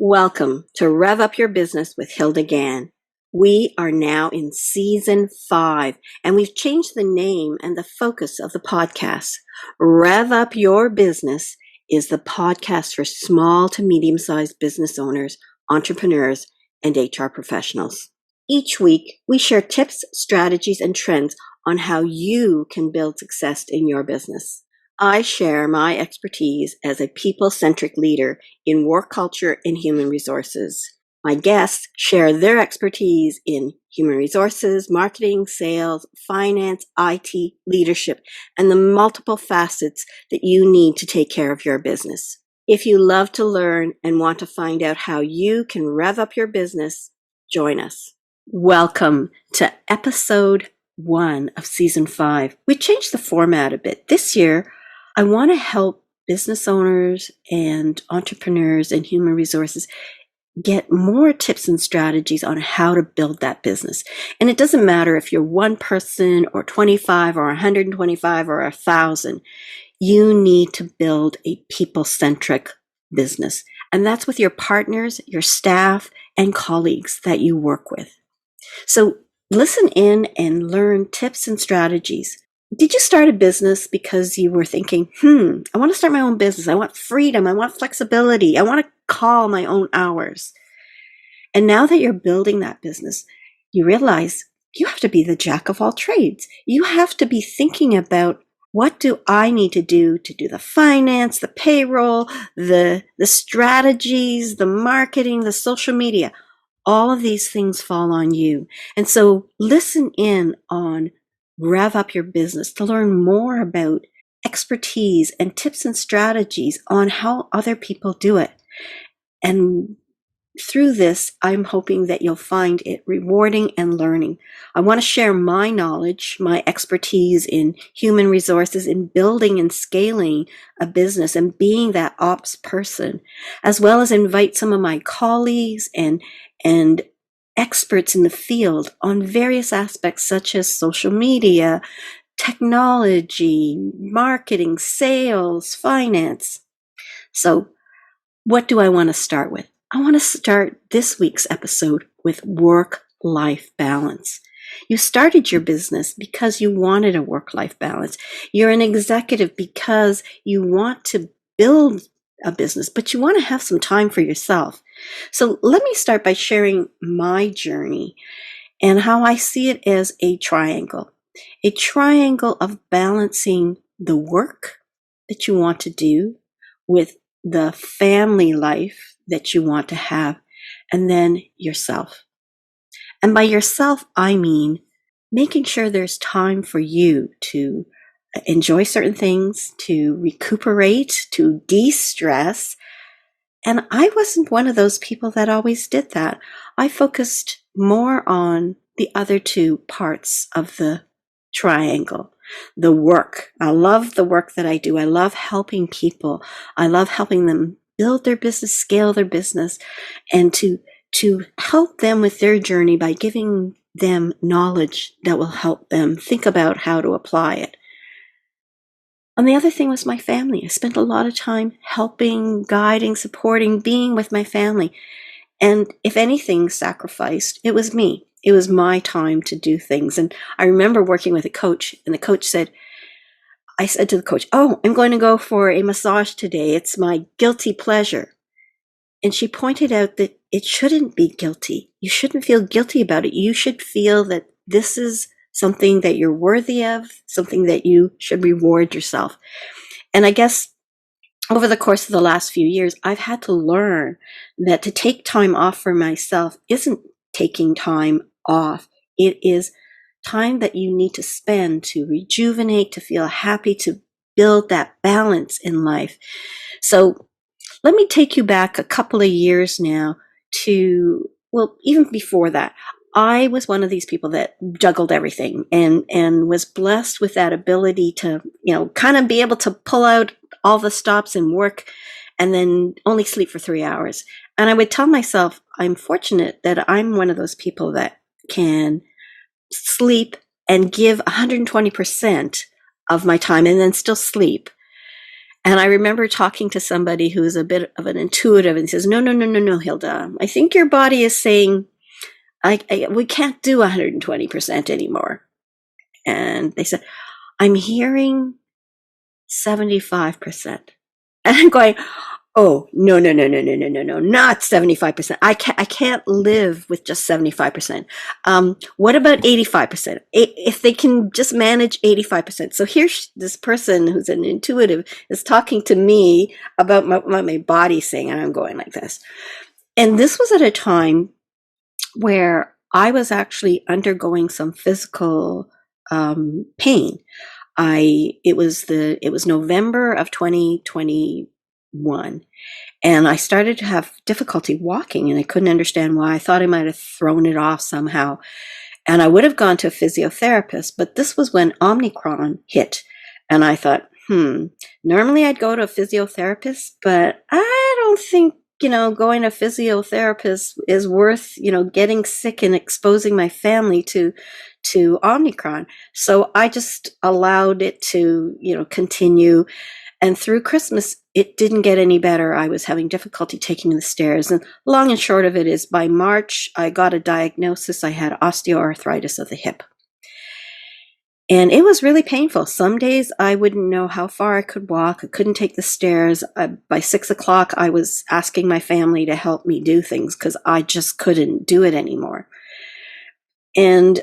Welcome to Rev Up Your Business with Hilda Gan. We are now in season 5, and we've changed the name and the focus of the podcast. Rev Up Your Business is the podcast for small to medium-sized business owners, entrepreneurs, and HR professionals. Each week, we share tips, strategies, and trends on how you can build success in your business. I share my expertise as a people-centric leader in work culture and human resources. My guests share their expertise in human resources, marketing, sales, finance, IT, leadership, and the multiple facets that you need to take care of your business. If you love to learn and want to find out how you can rev up your business, join us. Welcome to episode 1 of season 5. We changed the format a bit. This year, I want to help business owners and entrepreneurs and human resources get more tips and strategies on how to build that business. And it doesn't matter if you're one person or 25 or 125 or 1,000, you need to build a people-centric business. And that's with your partners, your staff, and colleagues that you work with. So listen in and learn tips and strategies. Did you start a business because you were thinking, I want to start my own business. I want freedom. I want flexibility. I want to call my own hours. And now that you're building that business, you realize you have to be the jack of all trades. You have to be thinking about, what do I need to do the finance, the payroll, the strategies, the marketing, the social media. All of these things fall on you. And so listen in on Rev Up Your Business to learn more about expertise and tips and strategies on how other people do it. And through this, I'm hoping that you'll find it rewarding and learning. I want to share my knowledge, my expertise in human resources, in building and scaling a business and being that ops person, as well as invite some of my colleagues and experts in the field on various aspects such as social media, technology, marketing, sales, finance. So what do I want to start with? I want to start this week's episode with work-life balance. You started your business because you wanted a work-life balance. You're an executive because you want to build a business, but you want to have some time for yourself. So let me start by sharing my journey and how I see it as a triangle of balancing the work that you want to do with the family life that you want to have, and then yourself. And by yourself, I mean making sure there's time for you to enjoy certain things, to recuperate, to de-stress. And I wasn't one of those people that always did that. I focused more on the other two parts of the triangle. The work. I love the work that I do. I love helping people. I love helping them build their business, scale their business, and to help them with their journey by giving them knowledge that will help them think about how to apply it. And the other thing was my family. I spent a lot of time helping, guiding, supporting, being with my family. And if anything sacrificed, it was me. It was my time to do things. And I remember working with a coach, and the coach said, I said to the coach, I'm going to go for a massage today. It's my guilty pleasure. And she pointed out that it shouldn't be guilty. You shouldn't feel guilty about it. You should feel that this is something that you're worthy of, something that you should reward yourself. And I guess over the course of the last few years, I've had to learn that to take time off for myself isn't taking time off. It is time that you need to spend to rejuvenate, to feel happy, to build that balance in life. So let me take you back a couple of years now to, even before that. I was one of these people that juggled everything and was blessed with that ability to, kind of be able to pull out all the stops and work and then only sleep for 3 hours. And I would tell myself, I'm fortunate that I'm one of those people that can sleep and give 120% of my time and then still sleep. And I remember talking to somebody who's a bit of an intuitive and says, no, Hilda, I think your body is saying, we can't do 120% anymore. And they said, I'm hearing 75%. And I'm going, oh, no, not 75%. I can't live with just 75%. What about 85%? If they can just manage 85%. So here's this person who's an intuitive is talking to me about my body saying, and I'm going like this. And this was at a time where I was actually undergoing some physical pain. It was November of 2021, and I started to have difficulty walking, and I couldn't understand why. I thought I might have thrown it off somehow, and I would have gone to a physiotherapist, but this was when Omicron hit, and I thought, normally I'd go to a physiotherapist, but I don't think going to a physiotherapist is worth, getting sick and exposing my family to Omicron. So I just allowed it to, continue. And through Christmas, it didn't get any better. I was having difficulty taking the stairs. And long and short of it is by March, I got a diagnosis. I had osteoarthritis of the hip. And it was really painful. Some days I wouldn't know how far I could walk. I couldn't take the stairs. By 6 o'clock, I was asking my family to help me do things because I just couldn't do it anymore. And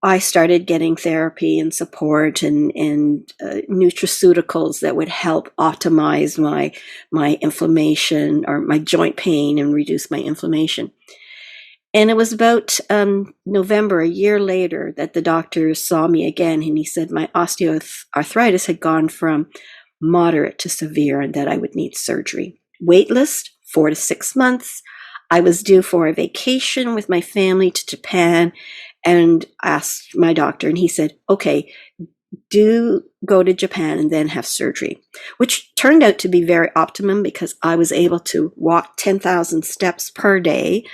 I started getting therapy and support and nutraceuticals that would help optimize my inflammation or my joint pain and reduce my inflammation. And it was about November, a year later, that the doctor saw me again, and he said my osteoarthritis had gone from moderate to severe and that I would need surgery. Wait list, 4 to 6 months. I was due for a vacation with my family to Japan, and asked my doctor, and he said, okay, do go to Japan and then have surgery, which turned out to be very optimum because I was able to walk 10,000 steps per day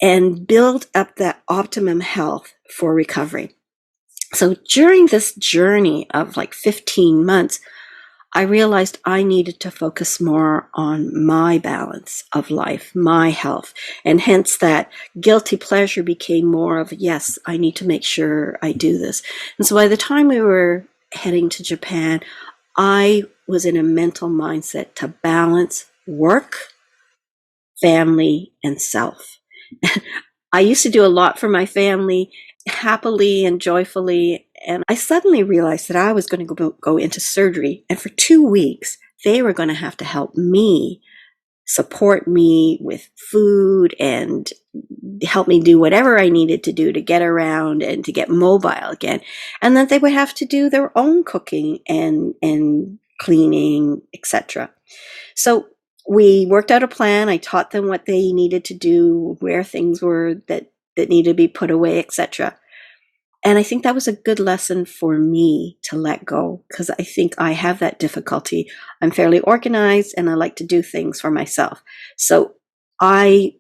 and build up that optimum health for recovery. So during this journey of like 15 months, I realized I needed to focus more on my balance of life, my health, and hence that guilty pleasure became more of, yes, I need to make sure I do this. And so by the time we were heading to Japan, I was in a mental mindset to balance work, family, and self. I used to do a lot for my family happily and joyfully. And I suddenly realized that I was going to go into surgery. And for 2 weeks, they were going to have to help me, support me with food and help me do whatever I needed to do to get around and to get mobile again. And then they would have to do their own cooking and cleaning, etc. So we worked out a plan. I taught them what they needed to do, where things were that needed to be put away, etc. And I think that was a good lesson for me to let go, because I think I have that difficulty. I'm fairly organized and I like to do things for myself. So I,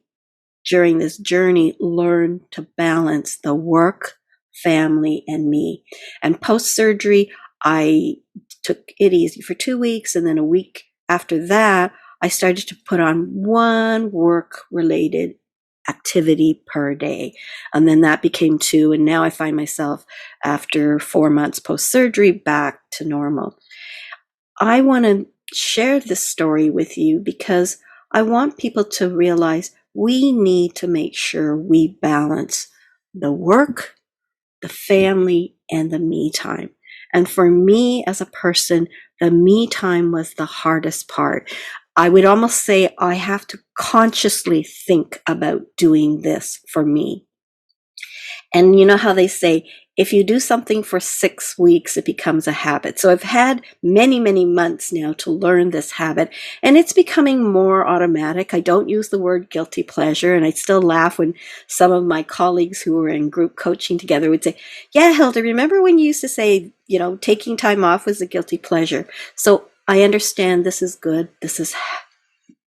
during this journey, learned to balance the work, family, and me. And post-surgery, I took it easy for 2 weeks. And then a week after that, I started to put on one work-related activity per day. And then that became 2. And now I find myself, after 4 months post-surgery, back to normal. I want to share this story with you because I want people to realize we need to make sure we balance the work, the family, and the me time. And for me as a person, the me time was the hardest part. I would almost say I have to consciously think about doing this for me. And you know how they say, if you do something for 6 weeks, it becomes a habit. So I've had many, many months now to learn this habit, and it's becoming more automatic. I don't use the word guilty pleasure, and I still laugh when some of my colleagues who were in group coaching together would say, yeah, Hilda, remember when you used to say, taking time off was a guilty pleasure? So I understand this is good. This is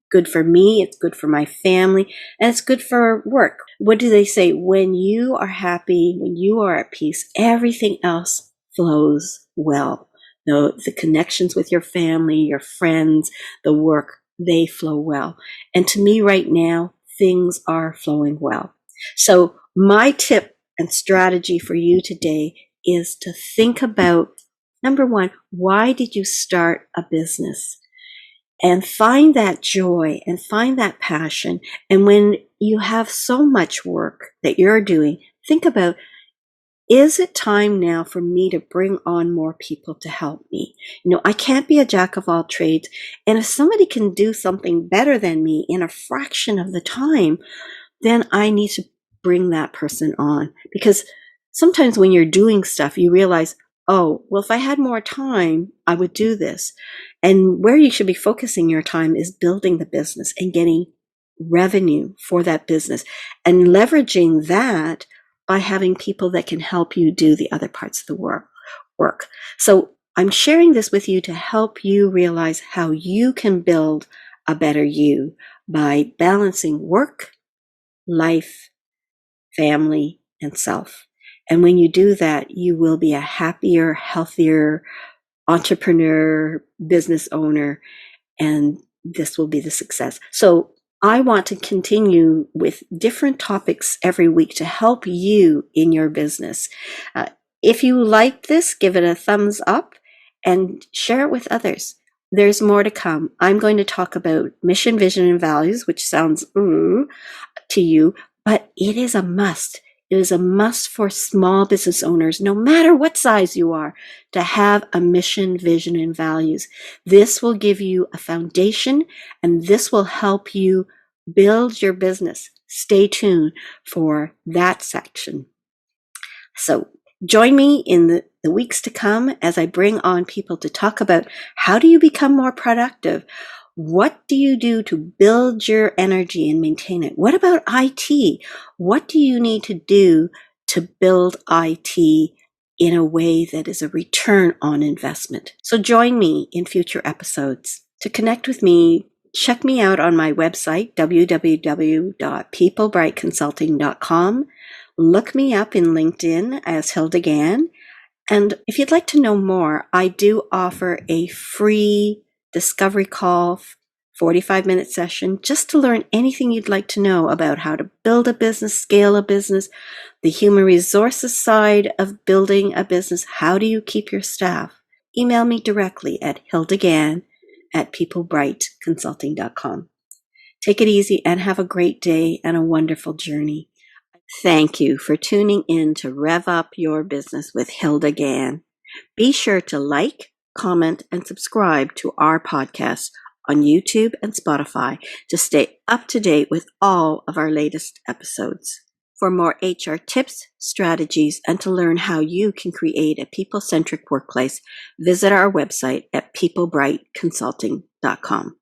good for me. It's good for my family, and it's good for work. What do they say? When you are happy, when you are at peace, everything else flows well. The connections with your family, your friends, the work, they flow well. And to me right now, things are flowing well. So my tip and strategy for you today is to think about, number one, why did you start a business? And find that joy and find that passion. And when you have so much work that you're doing, think about, is it time now for me to bring on more people to help me? I can't be a jack of all trades. And if somebody can do something better than me in a fraction of the time, then I need to bring that person on. Because sometimes when you're doing stuff, you realize, oh, well, if I had more time, I would do this. And where you should be focusing your time is building the business and getting revenue for that business and leveraging that by having people that can help you do the other parts of the work. So I'm sharing this with you to help you realize how you can build a better you by balancing work, life, family, and self. And when you do that, you will be a happier, healthier entrepreneur, business owner, and this will be the success. So I want to continue with different topics every week to help you in your business. If you like this, give it a thumbs up and share it with others. There's more to come. I'm going to talk about mission, vision, and values, which sounds to you, but it is a must. It is a must for small business owners, no matter what size you are, to have a mission, vision, and values. This will give you a foundation, and this will help you build your business. Stay tuned for that section. So join me in the weeks to come as I bring on people to talk about how do you become more productive? What do you do to build your energy and maintain it? What about IT? What do you need to do to build IT in a way that is a return on investment? So join me in future episodes. To connect with me, check me out on my website, www.peoplebrightconsulting.com. Look me up in LinkedIn as Hilda Gan. And if you'd like to know more, I do offer a free discovery call, 45-minute session, just to learn anything you'd like to know about how to build a business, scale a business, the human resources side of building a business. How do you keep your staff? Email me directly at hildagan@peoplebrightconsulting.com. Take it easy and have a great day and a wonderful journey. Thank you for tuning in to Rev Up Your Business with Hilda Gan. Be sure to like, comment, and subscribe to our podcast on YouTube and Spotify to stay up to date with all of our latest episodes. For more HR tips, strategies, and to learn how you can create a people-centric workplace, visit our website at peoplebrightconsulting.com.